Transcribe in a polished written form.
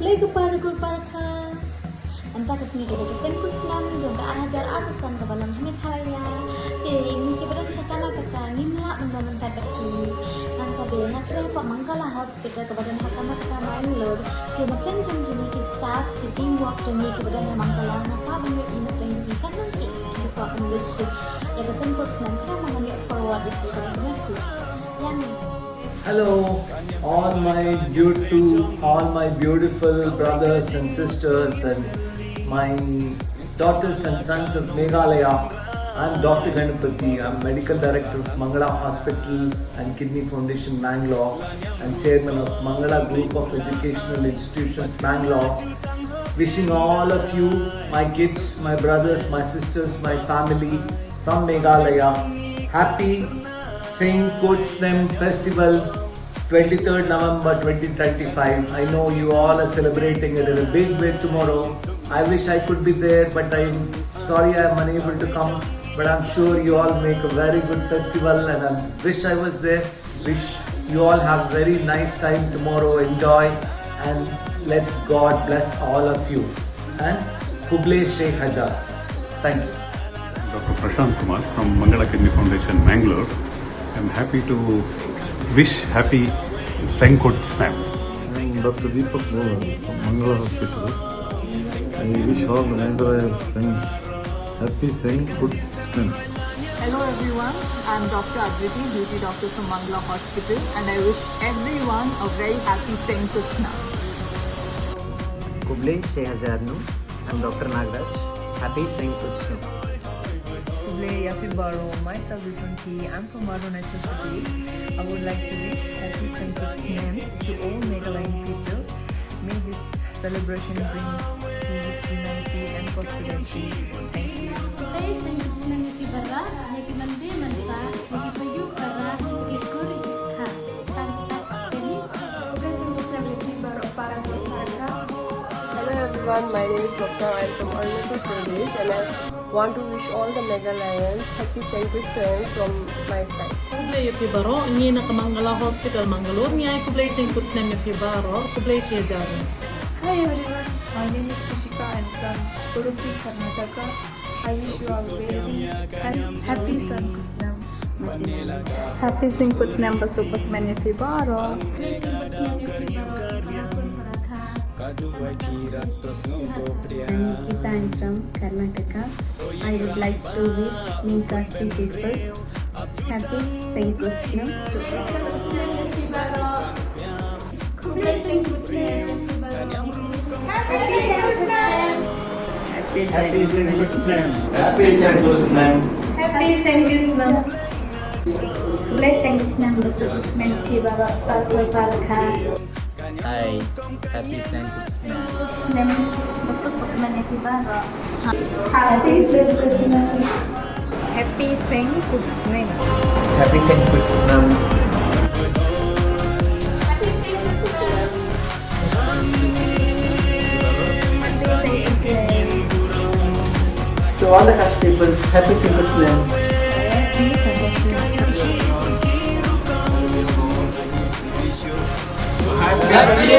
Khublei parakur parakha. Anta kasih Khublei Sengkutsnem jong ajar arusan kebalan hamid halaya. Ini kita bercakap kata ngina mendapat baki. Nangka bela kerja Mangala Hospital kebadan hakama Mangalore. Kita pengen jadi staff sitting work demi kebadan Mangala. Napa banyak ini pengen kan nanti kita English. Ya Sengkutsnem kita mengenai forward itu kebadan itu. Yang Hello, all my beautiful brothers and sisters and my daughters and sons of Meghalaya. I'm Dr. Ganapati. I'm Medical Director of Mangala Hospital and Kidney Foundation Mangalore and Chairman of Mangala Group of Educational Institutions Mangalore. Wishing all of you, my kids, my brothers, my sisters, my family from Meghalaya, happy Sengkutsnem Festival 23rd November 2025. I know you all are celebrating it in a big way tomorrow. I wish I could be there, but I'm sorry I'm unable to come. But I'm sure you all make a very good festival and I wish I was there. Wish you all have very nice time tomorrow. Enjoy and let God bless all of you. And Khublei Sengkutsnem. Thank you. Dr. Prashant Kumar from Mangala Kidney Foundation Mangalore. I'm happy to wish happy Sengkutsnem. I'm Dr. Deepak from Mangala Hospital. I wish all the Mangalore friends happy Sengkutsnem. Hello everyone, I'm Dr. Adviti, beauty doctor from Mangala Hospital, and I wish everyone a very happy Sengkutsnem. Khublei Sengkutsnem. I'm Dr. Nagraj. Happy Sengkutsnem. Khublei ïaphi baroh. Myself Tea. I'm from Baroh City. I would like to wish happy Sengkutsnem to all Meghalaya people. May this celebration bring peace, unity and prosperity. Thank you. Khublei Sengkutsnem ki barah, ki mandi mynta, ki payu barah, ki kuri kha. Khublei Sengkutsnem ki baroh parakur parakha. Hello everyone, my name is Dr. I am from Arunachal Pradesh and I want to wish all the Meghalayans happy Sengkutsnem from my side. Khublei ïaphi baroh. Ini nak Mangala Hospital Mangala. Ni ay Khublei Sengkutsnem ïaphi baroh. Khublei Sengkutsnem. Hi everyone, my name is Kishika and from Udupi, Karnataka. I wish you all very happy Sengkutsnem. Happy Sengkutsnem basuk bakmen ïaphi baroh. Nikita, I'm from Karnataka. I would like to wish mynta people happy Sengkutsnem. Khublei Sengkutsnem. Happy Sengkutsnem. Happy Sengkutsnem. Happy Sengkutsnem. Happy Sengkutsnem. Khublei Sengkutsnem basuk bakmen ïaphi baroh parakur parakha. Hi, happy Sengkutsnem. Snem basuk bakmen ïaphi baroh. Happy Sengkutsnem. Happy Sengkutsnem. Happy Sengkutsnem. To all the Kutch peoples, happy Sengkutsnem. Happy